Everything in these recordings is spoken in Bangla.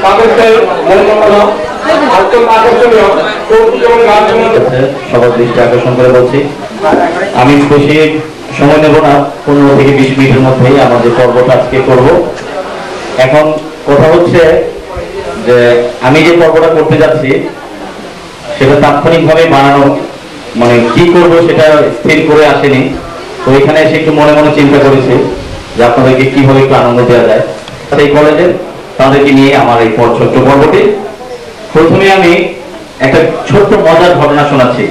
তাদেরকে সবার দৃষ্টি আকর্ষণ করে বলছি, আমি বেশি সময় নেব না, 15 থেকে 20 মিনিটের মধ্যেই আমাদের পর্বটা আজকে করব। এখন কথা হচ্ছে যে আমি যে পর্বটা করতে যাচ্ছি সেটা তাৎক্ষণিকভাবে বানানো, মানে কি করব সেটা স্থির করে আসেনি। তো এখানে এসে একটু মনে মনে চিন্তা করেছি যে আপনাদেরকে কিভাবে একটু আনন্দ দেওয়া যায় সেই কলেজে, তাদেরকে নিয়ে আমার এই ছোট্ট পর্বটি। প্রথমে আমি একটা ছোট্ট মজার ঘটনা শোনাচ্ছি।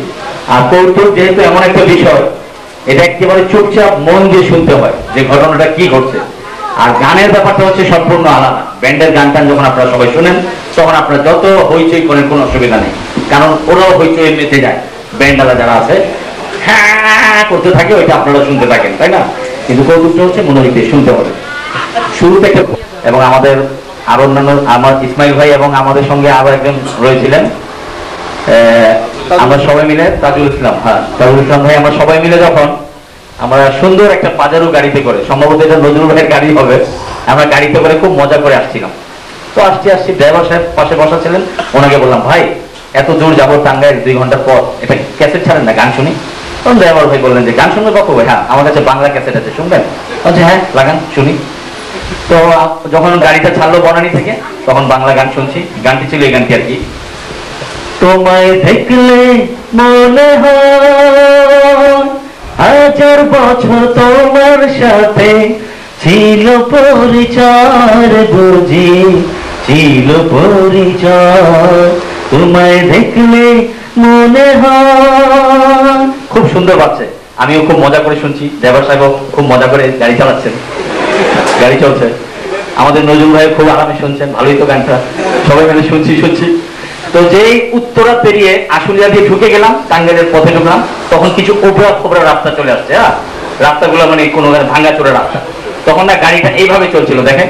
আর কৌতুক যেহেতু এমন একটা বিষয়, এটা একেবারে চুপচাপ মন দিয়ে শুনতে হয় যে ঘটনাটা কি ঘটছে। আর গানের ব্যাপারটা হচ্ছে সম্পূর্ণ আলাদা। ব্যান্ডের গান টান যখন আপনারা সবাই শুনেন তখন আপনারা যত হইচই করেন কোনো অসুবিধা নেই, কারণ ওরাও হইচই এমনিতে যায়। ব্যান্ডওয়ালা যারা আছে হ্যাঁ করতে থাকে, ওইটা আপনারা শুনতে থাকেন, তাই না? কিন্তু কৌতুকটা হচ্ছে মনোযোগ দিয়ে শুনতে হবে। শুরুতে একটা, এবং আমাদের আরো অন্যান্য, আমার ইসমাইল ভাই এবং আমাদের সঙ্গে আরো একজন রয়েছিলেন, আমরা সবাই মিলে, তাজুল ইসলাম, হ্যাঁ তাজুল ইসলাম ভাই, আমরা সবাই মিলে যখন আমরা সুন্দর একটা পাজারো গাড়িতে করে, সম্ভবত এটা নজরুল ভাইয়ের গাড়ি হবে, আমরা গাড়িতে করে খুব মজা করে আসছিলাম। তো আসছি ড্রাইভার সাহেব পাশে বসা ছিলেন, ওনাকে বললাম ভাই এত দূর যাবো টাঙ্গাইল 2 ঘন্টা পর, এটা ক্যাসেট ছাড়েন না, গান শুনি। তখন ড্রাইভার ভাই বললেন যে গান শুনবে কত? হ্যাঁ আমার কাছে বাংলা ক্যাসেট আছে, শুনবেন? বলছে হ্যাঁ লাগান শুনি। তো যখন গাড়িটা ছাড়লো বনানী থেকে, তখন বাংলা গান শুনছি। গানটি ছিল এই গানটি আর কি, তোমায় দেখলে মনে হয় 1000 বছর তোমার সাথে ছিল পরিচয়, বুঝি ছিল পরিচয়, তোমায় দেখলে মনে হয়। খুব সুন্দর বাজছে, আমিও খুব মজা করে শুনছি, ড্রাইভার সাহেবও খুব মজা করে গাড়ি চালাচ্ছেন, গাড়ি চলছে। আমাদের নজরুল ভাই খুব আরামে শুনছেন, ভালোই তো গানটা, সবাই মিলে শুনছি। তো যেই উত্তরা পেরিয়ে আশুলিয়া দিয়ে ঢুকে গেলাম, টাঙ্গাইলের পথে ঢুকলাম, তখন কিছু ওবরা রাস্তা চলে আসছে। হ্যাঁ রাস্তাগুলো মানে কোনো ভাঙ্গা চোরা রাস্তা। তখন না গাড়িটা এইভাবে চলছিল, দেখেন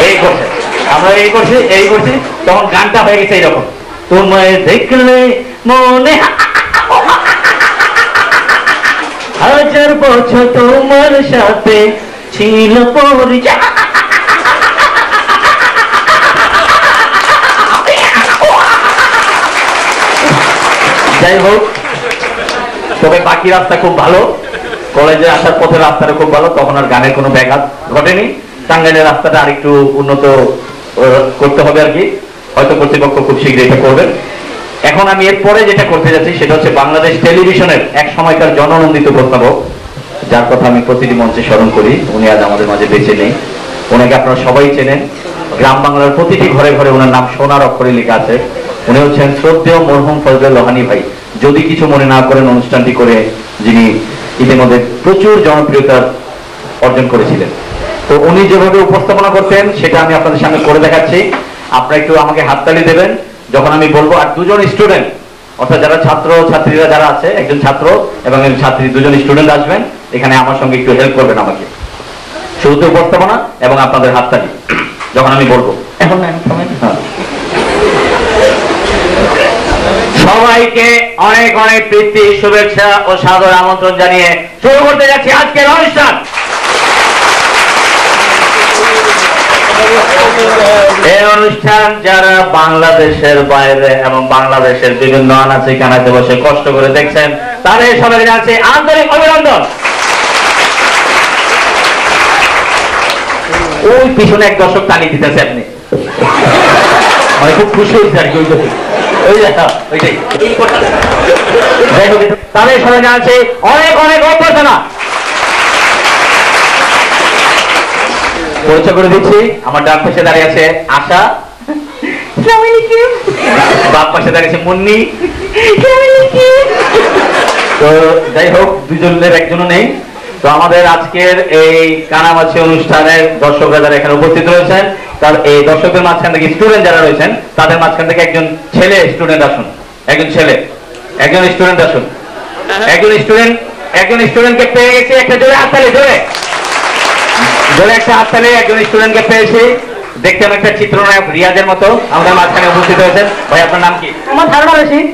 এই করছে, আমরা এই করছি, তখন গানটা হয়ে গেছে এইরকম, তোমায় দেখলে মনে 1000 বছর তোমার সাথে ছিল পরিচয়। যাই হোক, তবে বাকি রাস্তা খুব ভালো, কলেজে আসার পথে রাস্তাটা খুব ভালো, তখন আর গানের কোনো ব্যাঘাত ঘটেনি। টাঙ্গাইলের রাস্তাটা আরেকটু উন্নত করতে হবে আর কি, হয়তো কর্তৃপক্ষ খুব শীঘ্রই এটা করবেন। এখন আমি এরপরে যেটা করতে যাচ্ছি সেটা হচ্ছে বাংলাদেশ টেলিভিশনের এক সময়কার জননন্দিত প্রস্তাবক, যার কথা আমি প্রতিটি মঞ্চে স্মরণ করি, উনি আজ আমাদের মাঝে বেঁচে নেই। ওনাকে আপনারা সবাই চেনেন, গ্রাম বাংলার প্রতিটি ঘরে ঘরে ওনার নাম সোনার অক্ষরে লেখা আছে। উনি হচ্ছেন শ্রদ্ধেয় মরহুম ফজলে লোহানী ভাই। যদি কিছু মনে না করেন, অনুষ্ঠানটি করে যিনি ইতিমধ্যে প্রচুর জনপ্রিয়তা অর্জন করেছিলেন, তো উনি যেভাবে উপস্থাপনা করতেন সেটা আমি আপনাদের সামনে করে দেখাচ্ছি। আপনারা একটু আমাকে হাততালি দেবেন যখন আমি বলবো। আর 2 জন স্টুডেন্ট, অর্থাৎ যারা ছাত্র ছাত্রীরা যারা আছে, একজন ছাত্র এবং একজন ছাত্রী, 2 জন স্টুডেন্ট আসবেন এখানে, আমার সঙ্গে একটু হেল্প করবেন আমাকে। শুরুতে উপস্থাপনা এবং আপনাদের হাততালি যখন আমি বলবো। এখন সবাইকে অনেক অনেক প্রীতি, শুভেচ্ছা ও সাদর আমন্ত্রণ জানিয়ে শুরু করতে যাচ্ছি আজকের অনুষ্ঠান। এই অনুষ্ঠান যারা বাংলাদেশের বাইরে এবং বাংলাদেশের বিভিন্ন আনাচে কানাচে বসে কষ্ট করে দেখছেন, তাদের সবাইকে জানাচ্ছি আন্তরিক অভিনন্দন। ওই পিছনে এক দর্শক টানি দিতেছে, আপনি আমি খুব খুশি হয়েছি আর কি, ওইটাই। তাদের সবাই জানাচ্ছি অনেক অনেক অভ্যর্থনা। পরিচয় করে দিচ্ছি, আমার ডান পাশে দাঁড়িয়ে আছে আশা, বাম পাশে দাঁড়িয়েছে মুন্নি। তো যাই হোক, 2 জনের একজনও নেই। তো আমাদের আজকের এই কানামাছি অনুষ্ঠানের দর্শকরা যারা এখানে উপস্থিত রয়েছেন, তার এই দর্শকদের মাঝখান থেকে স্টুডেন্ট যারা রয়েছেন, তাদের মাঝখান থেকে একজন ছেলে স্টুডেন্ট আসুন, একজন স্টুডেন্ট আসুন। একজন স্টুডেন্টকে পেয়ে গেছি, একটা জোরে হাততালি, জোরে একটা হাততালি। একজন স্টুডেন্টকে পেয়েছি, দেখতে অনেকটা চিত্রনায়ক রিয়াজের মতো আমাদের মাঝখানে উপস্থিত হয়েছেন। ভাই আপনার নাম কি? আমার ধারণা রশিদ।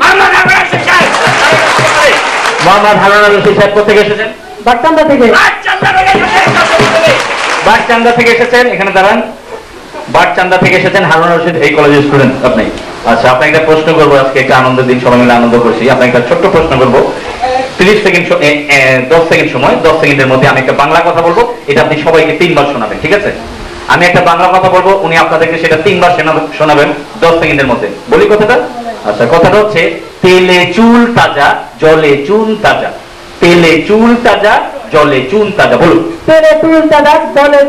মোহাম্মদ হারুন রশিদ সাহেব কোথেকে এসেছেন? বাগচান্দা থেকে এসেছেন। এখানে দাঁড়ান। বারচান্দা থেকে এসেছেন, হারুন রশিদ এই কলেজের স্টুডেন্ট আপনি। আচ্ছা, আপনাকে একটা প্রশ্ন করবো, আজকে একটা আনন্দের দিন, সবাই মিলে আনন্দ করছি। আপনাকে একটা ছোট্ট প্রশ্ন করবো, 30 সেকেন্ড 10 সেকেন্ড সময়, 10 সেকেন্ডের মধ্যে আমি একটা বাংলা কথা বলবো, এটা আপনি সবাইকে 3 বার শোনাবেন, ঠিক আছে? আমি একটা বাংলা কথা বলবো, উনি আপনাদেরকে সেটা 3 বার শোনাবেন 10 সেকেন্ডের মধ্যে। বলি কথাটা? আচ্ছা, কথাটা হচ্ছে তেলে চুল তাজা, জলে চুন তাজা। তেলে চুল তাজা, জলে চুন তাজা। বলুন। তেলে চুল তাজা, জলে।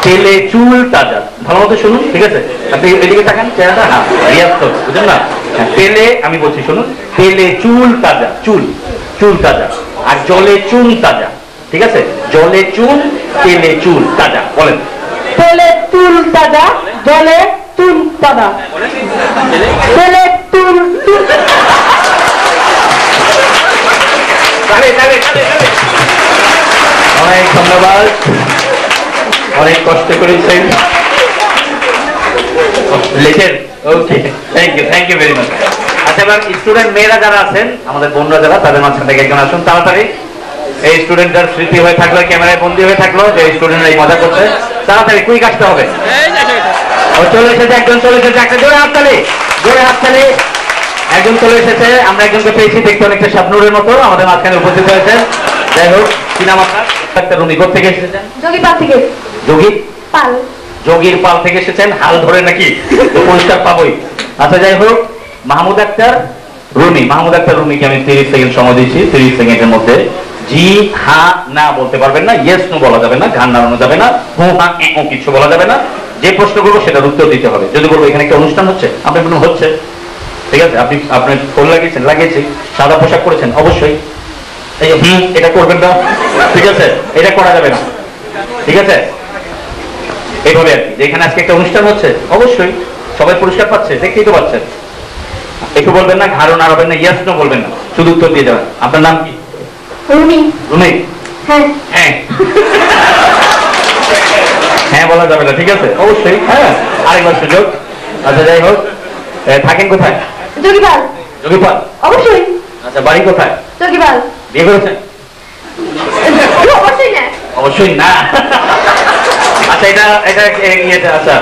তেলে চুল তাজা, ভালো মতো শুনুন, ঠিক আছে? আপনি এদিকে থাকেন, চেহারাটা, হ্যাঁ, রিয়াজ তো, বুঝলেন না? তেলে, আমি বলছি শুনুন, তেলে চুল তাজা, চুল, চুল তাজা, আর জলে চুন তাজা, ঠিক আছে? জলে চুন, তেলে চুল তাজা। বলেন। তেলে চুল তাজা, জলে চুন তাজা। তেলে চুল। অনেক ধন্যবাদ, অনেক কষ্ট করেছেন, লেখেন। ওকে, থ্যাংক ইউ ভেরি মাচ। আচ্ছা, এবার স্টুডেন্ট মেয়েরা যারা আছেন, আমাদের বোনরা যারা, তাদের মাঝখান থেকে একজন আসুন তাড়াতাড়ি। এই স্টুডেন্টদের স্মৃতি হয়ে থাকলো, ক্যামেরায় বন্দী হয়ে থাকলো যে স্টুডেন্টরা এই মজা করছে, তাড়াতাড়ি কুইক আসতে হবে। চলে এসেছে একজন, চলে এসেছে, একটা জোরে হাততালি, জোরে হাততালি। একজন চলে এসেছে, আমরা একজনকে পেয়েছি, দেখতে অনেকটা শাবনূরের মতো, আমাদের মাঝখানে উপস্থিত হয়েছেন। যাই হোক, কি নাম আপনার? একটা রুমি, কোথা থেকে এসেছেন? যোগীপাল থেকে। যোগী পাল। যোগীর পাল থেকে এসেছেন, হাল ধরে নাকি? তো পুরস্কার পাবোই। আচ্ছা, যাই হোক, মাহমুদ আক্তার রুমি, মাহমুদ আক্তার রুমিকে আমি 30 সেকেন্ড সময় দিচ্ছি। 30 সেকেন্ডের মধ্যে জি হা না বলতে পারবেন না, ইয়েস নো বলা যাবে না, ঘান নাড়ানো যাবে না, হু হা কিছু বলা যাবে না। যে প্রশ্ন করবো সেটার উত্তর দিতে হবে। যদি বলবো এখানে একটা অনুষ্ঠান হচ্ছে, আপনি বলুন হচ্ছে, ঠিক আছে? আপনি আপনার ফোন লাগিয়েছেন, লাগিয়েছি, সাদা পোশাক করেছেন, অবশ্যই এই যে এটা করবেন না, ঠিক আছে? এটা করা যাবে না, ঠিক আছে? এইভাবে আর কি, যেখানে আজকে একটা অনুষ্ঠান হচ্ছে, অবশ্যই সবাই পুরস্কার পাচ্ছে, দেখতেই তো পাচ্ছেন। একটু বলবেন না, ঘাড়ও নাড়াবেন না, ইয়াস নো বলবেন না, শুধু উত্তর দিয়ে যাবেন। আপনার নাম কি? রুমি। রুমি? হ্যাঁ। হ্যাঁ, হ্যাঁ বলা যাবে না, ঠিক আছে? অবশ্যই, হ্যাঁ, আরেকবার সুযোগ। আচ্ছা, যাই হোক, থাকেন কোথায়? যোগীপাল। যোগীপাল? অবশ্যই। আচ্ছা, বাড়ি কোথায়? যোগীপাল। বিয়ে করেছেন? অবশ্যই না। অবশ্যই না। আচ্ছা, এটা এটা ইয়েটা, আচ্ছা,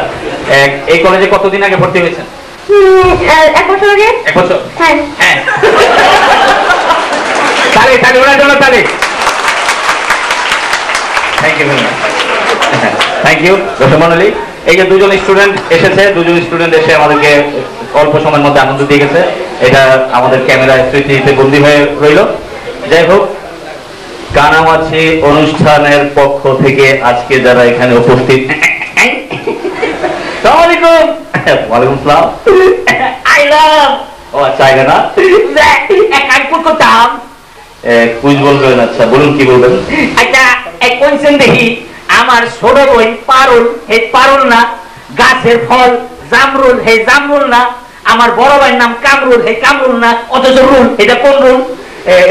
এই কলেজে কতদিন আগে ভর্তি হয়েছেন? 1 বছর আগে। 1 বছর? হ্যাঁ। হ্যাঁ। তালি, তালি ওনার জন্য, তালি। Thank you very much, thank you. দর্শক মণ্ডলী, এই যে দুজন স্টুডেন্ট এসেছে, দুজন স্টুডেন্ট এসে আমাদেরকে অল্প সময়ের মধ্যে আনন্দ দিয়ে গেছে, এটা আমাদের ক্যামেরায় স্মৃতিতে বন্দী হয়ে রইল। যাই হোক, কানামাছি অনুষ্ঠানের পক্ষ থেকে আজকে যারা এখানে উপস্থিত, আসসালামু আলাইকুম। ওয়ালাইকুম আসসালাম। I love. ও আচ্ছা, আইলা না, এক কুল করতাম। কুইজ বলবেন? আচ্ছা, বলুন কি বলবেন? আচ্ছা, এক কোয়েশ্চেন দেখি। আমার ছোট বোন পারুল, হে পারুল না। গাছের ফল জামরুল, হে জামরুল না। আমার বড় ভাইয়ের নাম কামরুল, হে কামরুল না। অথচ রুল, এটা কোন রুল?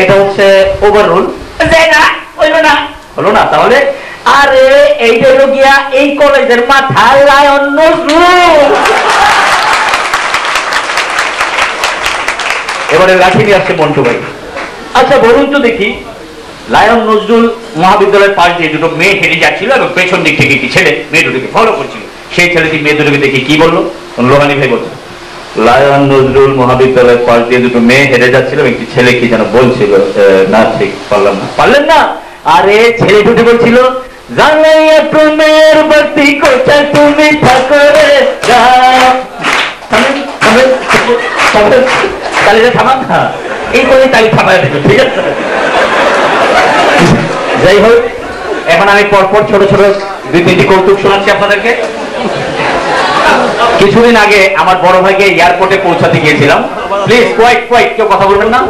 এটা হচ্ছে ওভার রুল। না, হইল না। হলো না? তাহলে আরে এইটা হলো গিয়া এই কলেজের মাথা লায়ন নজরুল। এবারে লাঠি নিয়ে আসছে মন্টু ভাই। আচ্ছা, বলুন তো দেখি, লায়ন নজরুল মহাবিদ্যালয়ের পাশ দিয়ে দুটো মেয়ে হেঁটে যাচ্ছিল এবং পেছন দিক থেকে একটি ছেলে মেয়ে দুটোকে ফলো করছিল। সেই ছেলেটি মেয়ে দুটোকে দেখে কি বললো? লোহানি ভাই বলছে, লায়ন নজরুল মহাবিদ্যালয়ের পাশ দিয়ে দুটো মেয়ে হেঁটে যাচ্ছিল এবং একটি ছেলে কি যেন বলছিল, না ঠিক পারলাম না। পারলেন না? আরে ছেলে দুটো বলছিল, জানাইয়া প্রেমের বাতি কোথায় তুমি থাকো রে। তালিটা থামান না, এই করে তালি থামায় দেবে, ঠিক আছে? যাই হোক, এখন আমি পরপর ছোট ছোট 2-3টি কৌতুক শোনাচ্ছি আপনাদেরকে। কিছুদিন আগে আমার বড় ভাইকে এয়ারপোর্টে পৌঁছাতে গিয়েছিলাম। প্লিজ কোয়াইট, কেউ কথা বলবেন না।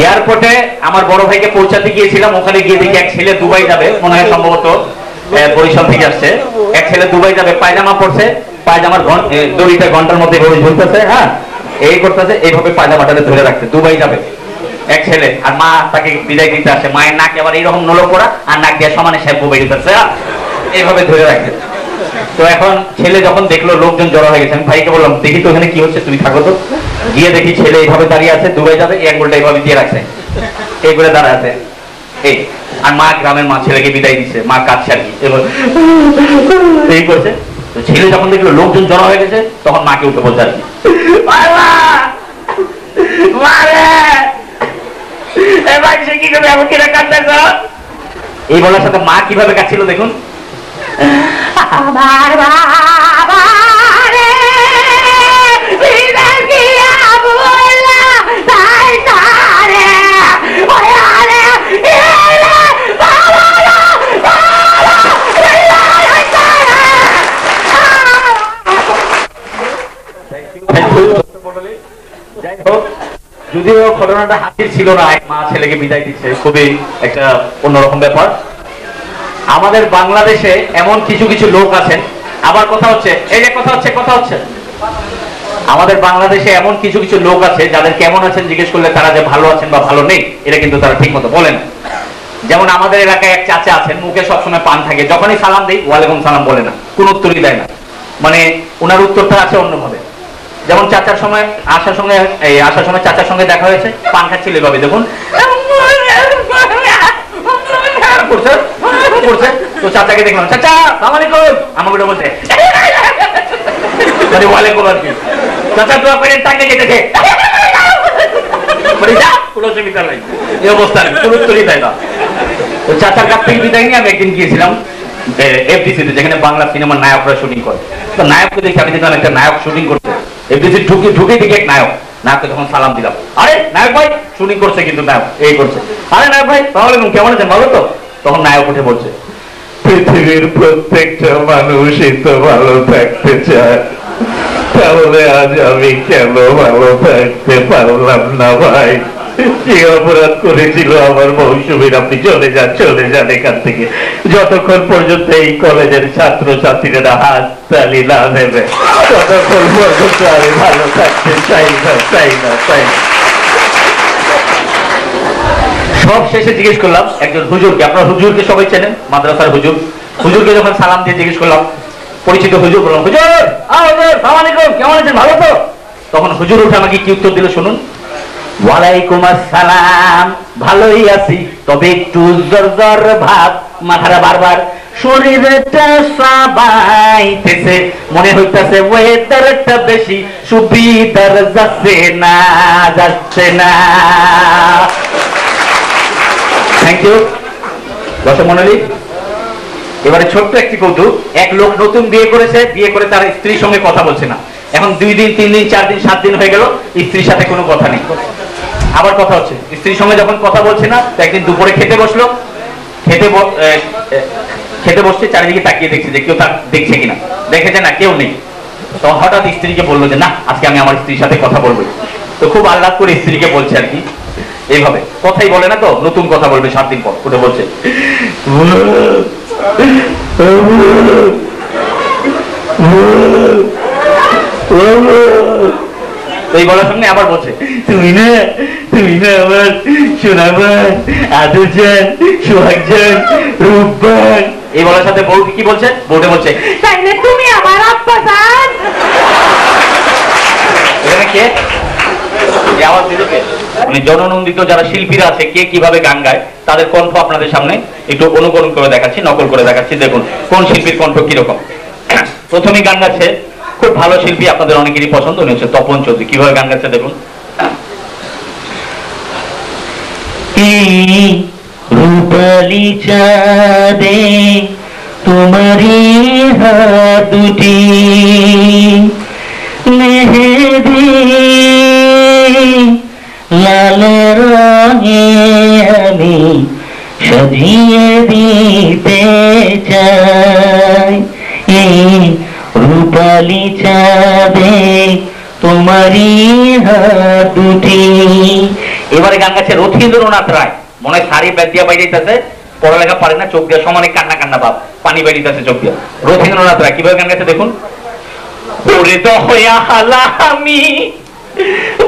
এয়ারপোর্টে আমার বড় ভাইকে পৌঁছাতে গিয়েছিলাম। ওখানে গিয়ে দেখি এক ছেলে দুবাই যাবে, মনে হয় সম্ভবত বরিশাল থেকে আসছে। এক ছেলে দুবাই যাবে, পায়জামা পরছে, পায়জামার দড়িটা ঘন্টার মধ্যে এভাবে ঝুলতেছে, হ্যাঁ, এই করতেছে, এইভাবে পায়জামাটাকে ধরে রাখছে। দুবাই যাবে এক ছেলে, আর মা তাকে বিদায় দিতে আসে। মায়ের নাক এবার এইরকম নলো করা, আর নাক দিয়ে সমানে শ্যাম্পু বেরিয়েছে, এইভাবে ধরে রাখছে। তো এখন ছেলে যখন দেখলো লোকজন জড়ো হয়ে গেছে, আমি ভাইকে বললাম, দেখি তো এখানে কি হচ্ছে, তুমি থাকো তো। গিয়ে দেখি ছেলে এইভাবে দাঁড়িয়ে আছে, দুবাই যাবে, এই আঙ্গুলটা এইভাবে দিয়ে রাখছে, এই করে দাঁড়ায় আছে। এই আর মা গ্রামের মা ছেলেকে বিদায় দিচ্ছে, মা কাঁদছে আর কি, এবার এই করছে। তো ছেলে যখন দেখলো লোকজন জড়ো হয়ে গেছে, তখন মাকে উঠে বলছে আর কি, এই বলার সাথে মা কিভাবে কাঁদছিল দেখুন। আমার বাবা রে, বিদায় দিয়া বললা, তাই তারে, ওরে আরে, এরে, বাবা রে, বাবা, বিদায় তারে। যাই হোক, যদিও ঘটনাটা হাসির ছিল না, এক মা ছেলেকে বিদায় দিচ্ছে, খুবই একটা অন্যরকম ব্যাপার। আমাদের বাংলাদেশে এমন কিছু কিছু লোক আছেন, আবার কথা হচ্ছে, এই যে কথা হচ্ছে আমাদের বাংলাদেশে এমন কিছু কিছু লোক আছে যাদের কেমন আছেন জিজ্ঞেস করলে তারা যে ভালো আছেন বা ভালো নেই এটা কিন্তু তারা ঠিক মতো বলে না। যেমন আমাদের এলাকায় এক চাচা আছেন, মুখে সবসময় পান থাকে, যখনই সালাম দেই ওয়ালাইকুম সালাম বলে না, কোন উত্তরই দেয় না, মানে ওনার উত্তরটা আছে অন্যভাবে। যেমন আসার সময় চাচার সঙ্গে দেখা হয়েছে, পান খাচ্ছিল এভাবে দেখুন, করছে। তো চাচাকে দেখলাম, চাচা সালাম আলাইকুম, আমাকে বলছে ওয়ালাইকুম আর কি, চাচা দোয়া করে টাকে যেতেছে, কোনো অসুবিধা নাই, এই অবস্থা নেই, কোনো উত্তরই দেয় না। তো চাচার কাছ থেকে বিদায় নিয়ে আমি একদিন গিয়েছিলাম এফডিসিতে, যেখানে বাংলা সিনেমার নায়করা শুটিং করে। তো নায়ককে দেখে আমি দেখলাম একটা নায়ক শুটিং করছে এফডিসি, ঢুকে দেখি এক নায়ককে যখন সালাম দিলাম, আরে নায়ক ভাই, শুটিং করছে কিন্তু নায়ক এই করছে, আরে নায়ক ভাই তাহলে কেমন আছেন, ভালো তো? তখন নায়ক উঠে বলছে, পৃথিবীর প্রত্যেকটা মানুষই তো ভালো থাকতে চায়, তাহলে আজ আমি কেন ভালো থাকতে পারলাম না ভাই? কি অপরাধ করেছিল আমার মৌসুমীর? আপনি চলে যান এখান থেকে, যতক্ষণ পর্যন্ত এই কলেজের ছাত্র ছাত্রীরা হাত তালি না নেবে ততক্ষণ পর্যন্ত আমি ভালো থাকতে চাই না। সব শেষে জিজ্ঞেস করলাম একজন হুজুরকে, আপনার হুজুরকে সবাই চেনেন, মাদ্রাসার হুজুরকে যখন সালাম দিয়ে জিজ্ঞেস করলাম, পরিচিত হুজুর, বললাম হুজুর সালাম আলাইকুম, কেমন আছেন, ভালো তো? তখন হুজুর উঠে আমাকে কি উত্তর দিল শুনুন, ওয়ালাইকুম আসসালাম, ভালোই আছি, তবে একটু জ্বর ভাব, মাথাটা বারবার, শরীরটা সাবাইতেছে, মনে হইতেছে ওয়েদারটা বেশি সুবিধার, যাচ্ছে না। থ্যাংক ইউ দর্শক মণ্ডলী। এবারে ছোট্ট একটি কৌতুক, এক লোক নতুন বিয়ে করেছে, বিয়ে করে তার স্ত্রীর সঙ্গে কথা বলছে না, এখন 2 দিন 3 দিন 4 দিন 7 দিন হয়ে গেল, স্ত্রীর সাথে কোনো কথা নেই, আবার কথা হচ্ছে, স্ত্রীর সঙ্গে যখন কথা বলছে না, তো একদিন দুপুরে খেতে বসলো, খেতে বসছে, চারিদিকে তাকিয়ে দেখছে যে কেউ তার দেখছে কিনা, দেখেছে না কেউ নেই। তো হঠাৎ স্ত্রীকে বললো যে না, আজকে আমি আমার স্ত্রীর সাথে কথা বলবো। তো খুব আহ্লাদ করে স্ত্রীকে বলছে আর কি, এইভাবে কথাই বলে না, তো নতুন কথা বলবে 7 দিন পর, উঠে বলছে, এই বলার সঙ্গে আবার বলছে, তুমি না আমার সোনামান, আদর জান, সোহাগ জান, রূপবান। এই বলার সাথে বউকে কি বলছে, বউটা বলছে, তাইলে তুমি আমার আব্বা জান। এখানে কে আওয়াজ দিল কে? মানে জননন্দিত যারা শিল্পীরা আছে, কে কিভাবে গান গায় তাদের কণ্ঠ আপনাদের সামনে একটু অনুকরণ করে দেখাচ্ছি, নকল করে দেখাচ্ছি, দেখুন কোন শিল্পীর কণ্ঠ কিরকম। প্রথমেই গান গাচ্ছে খুব ভালো শিল্পী, আপনাদের অনেকেরই পছন্দ, উনি হচ্ছে তপন চৌধুরী। কিভাবে গান গাচ্ছে দেখুন, রূপালী চাঁদে তোমারি হাত দুটি, মেহেদি লাল রঙে আমি সাজিয়ে দিতে চাই, রূপালী চাঁদে তোমারি হাত দুটি। এবারে গান গাচ্ছে রথীন্দ্রনাথ রায়, মনে হয় শাড়ি ব্যাগ দিয়া বাইরে যাইতেছে, পড়ালেখা পারে না, চোখ দিয়ে সমানে কান্না ভাব, পানি বাইরে যাচ্ছে চোখ দিয়ে। রথীন্দ্রনাথ রায় কিভাবে গান গাচ্ছে দেখুন, ওরে দয়া হালা আমি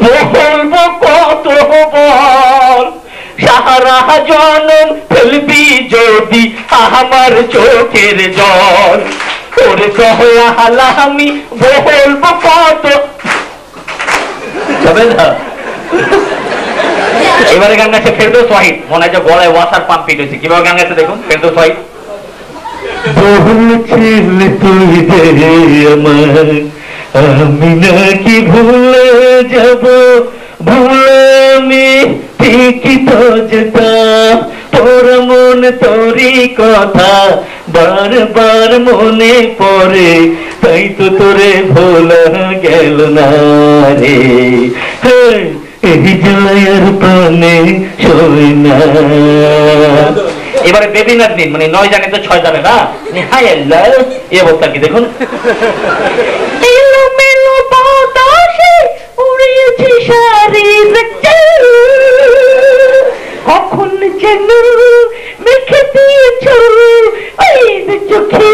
বলবো কত বল, সাহারা জনম ফেলবি যদি আমার চোখের জল, ওরে দয়া হালা আমি বলবো কত, যাবে না এবারে গান গাচ্ছে ফেরদৌস ওয়াহিদ, মনে হয় যে গলায় ওয়াসার পাম্প ফিট হয়েছে। কিভাবে গান গাচ্ছে দেখুন ফেরদৌস ওয়াহিদ। বলছিলে তুই যে আমার, আমি নাকি ভুলে যাব, ভুলে আমি ঠিকই তো যেতাম, তোর মনে তোরই কথা বারবার মনে পড়ে, তাই তো তোরে ভোলা গেল না রে, এই জয়ের প্রাণে সই না। এবারে বেবি নাজনীন, মানে 9 জানে তো 6 জানে না, হাই আল্লাহ এই অবস্থা কি দেখুন। এলোমেলো বাতাসে উড়িয়েছে শাড়ির চাল, কখন যেন মেখে দিয়েছ ওই চোখে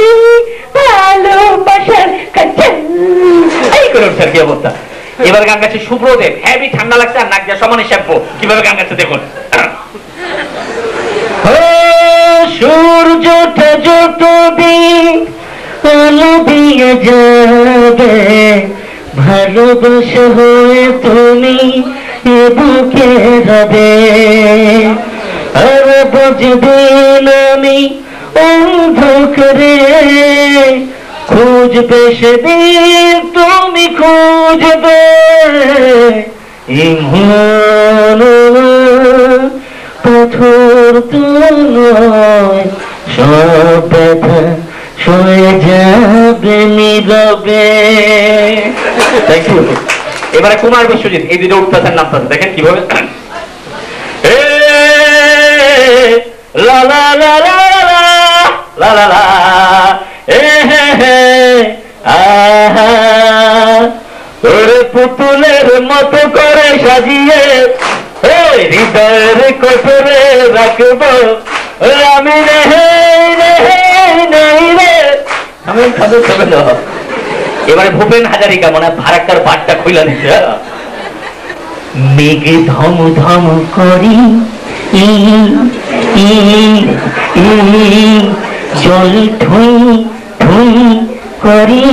ভালোবাসার কাজল। এই করে স্যার কি অবস্থা। এবার গান গাচ্ছে সুব্রদেব, হেভি ঠান্ডা লাগছে আর নাক দিয়ে সমানে শ্যাম্পু। কিভাবে গান গাচ্ছে দেখুন। সূর্যটা যতদিন আলো দিয়ে যাবে, ভালোবাসা হয়ে তুমি এ বুকে রবে, আর বুঝদিন আমি অন্ধকারে খুঁজবে সেদিন তুমি খুঁজবে, ইমন পাথর তো নয়, সব ব্যথা সয়ে যাবে নীরবে। Thank you. এবারে কুমার বিশ্বজিৎ, এই দুটো উঠতেছেন নামতেছেন দেখেন কিভাবে। এ লা লা লা লা লা লা লা লা, এ হে হে আহা, ওরে পুতুলের মতো করে সাজিয়ে হৃদয়ের কোঠরে রাখবো আমি রে নেই রে, আমি খাদু খাবে না। এবারে ভূপেন হাজারিকা, মনে হয় ভাড়াক্কার বাটটা খুইলা দিচ্ছে। মেঘে ধম ধম করি জল ঠুই ঠুই করি,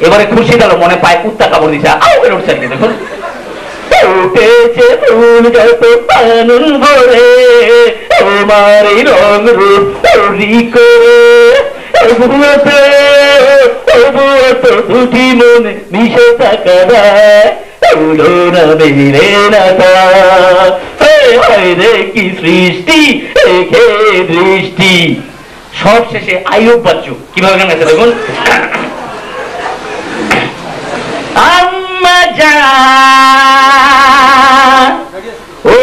এবারে খুশি গেল, মনে পায় কুত্তা কামড় দিচ্ছে। উঠছেন দেখুন। উঠেছে ফুল যত পানুন ভরে, তোমারই রং রূপ তৈরি করে, দুটি মনে মিশে থাকা না মেরে না রে, কি সৃষ্টি রেখে দৃষ্টি। সব শেষে আইয়ুব বাচ্চু কিভাবে গান গাচ্ছে দেখুন। আম্মা জান, ও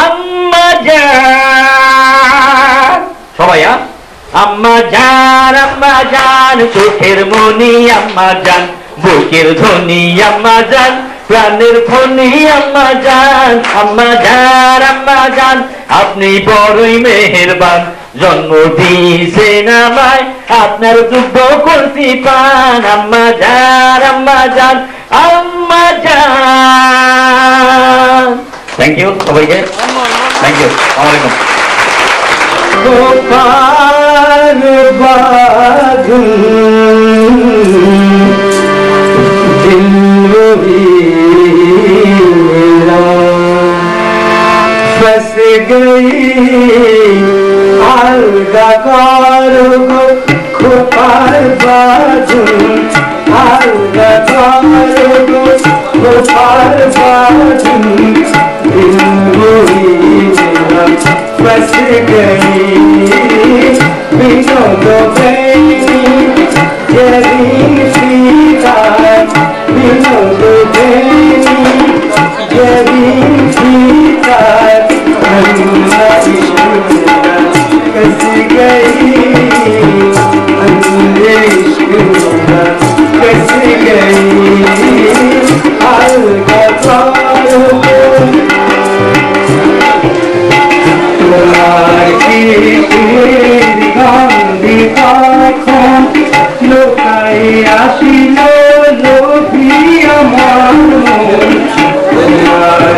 আম্মা জান, সবাই আম্মা জান, চোখের মনি আম্মা জান, বুকের ধ্বনি আম্মা জান, প্রাণের খনি আম্মা জান, আম্মা জান, আপনি বড়ই মেহেরবান, জন্ম দিয়েছেন আমায়, আপনার দুগ্ধ করছি পান, আম্মা জান, আম্মা জান। থ্যাংক ইউ সবাইকে, থ্যাংক ইউ, আসসালামু আলাইকুম। गोपाल बाधू दिल मेरा फंस गई, अलगा करो गोपाल बाधू, अलगा करो गोपाल बाधू, दिल मेरा फंस गई, विनोद बेनी जरीन सीता, विनोद बेनी जरीन सीता, अन्ना इश्क कस गई, अन्ना इश्क कस गई, अलगा करो লোকাই আসিল লোভি আমার মন, তোমার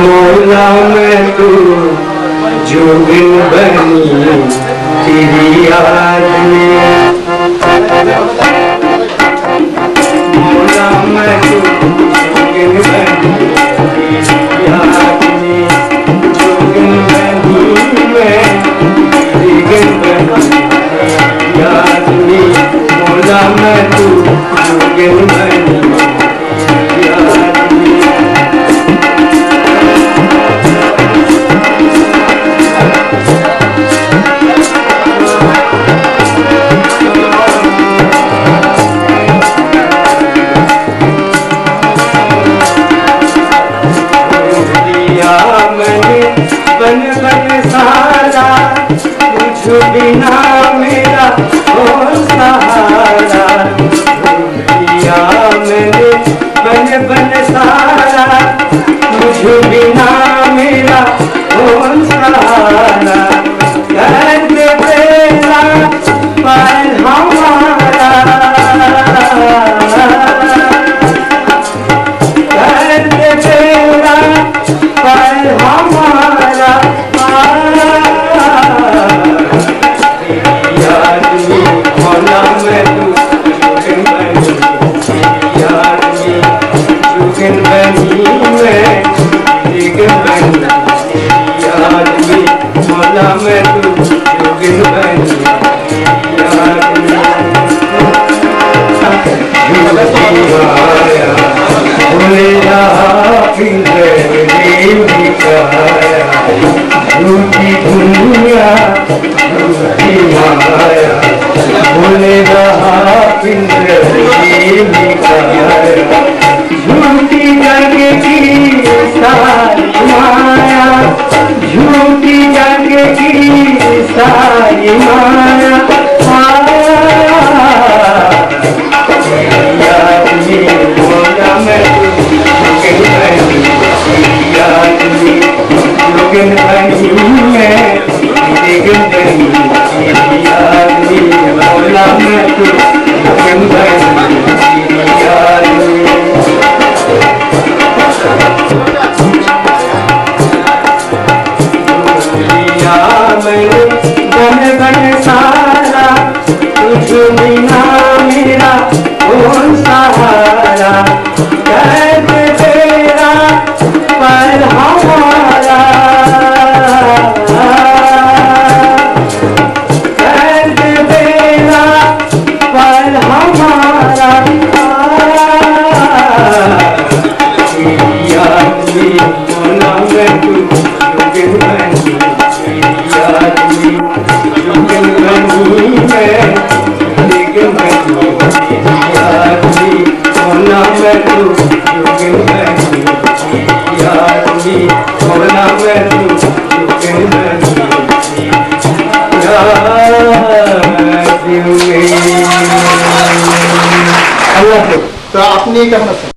मोला मैं तू जोगिन बनी तेरी याद में, मोला मैं तू जोगिन बनी तेरी याद में, जोगिन बनी मैं जोगिन बनी याद में, मोला मैं तू जोगिन बनी याद में। बन बन सारा कुछ बिना मेरा कौन सहारा, दिया मैंने बन बन सारा कुछ बिना मेरा कौन सहारा, दर्द तेरा पर हमारा, दर्द तेरा पर हमारा, याद में मौला मैं तू जोगिन बनी याद में, जोगिन बनी मैं जोगिन बनी याद में, मौला मैं तू जोगिन बनी याद में। झूठी दुनिया झूठी माया, भूले रहा झूठी जग की सारी माया, झूठी जग की सारी माया, याद में मौला मैं जोगिन बनी याद में, जोगिन बनी मैं जोगिन बनी याद में, मौला मैं जोगिन बनी याद में। दिया मैंने बन बन सारा कुछ बिना मेरा कौन सहारा, दर्द तेरा पर हमारा, दर्द तेरा पर हमारा, याद में मौला मैं तू जोगिन बनी याद में, जोगिन बनी मैं তো আপনি কেমন আছেন?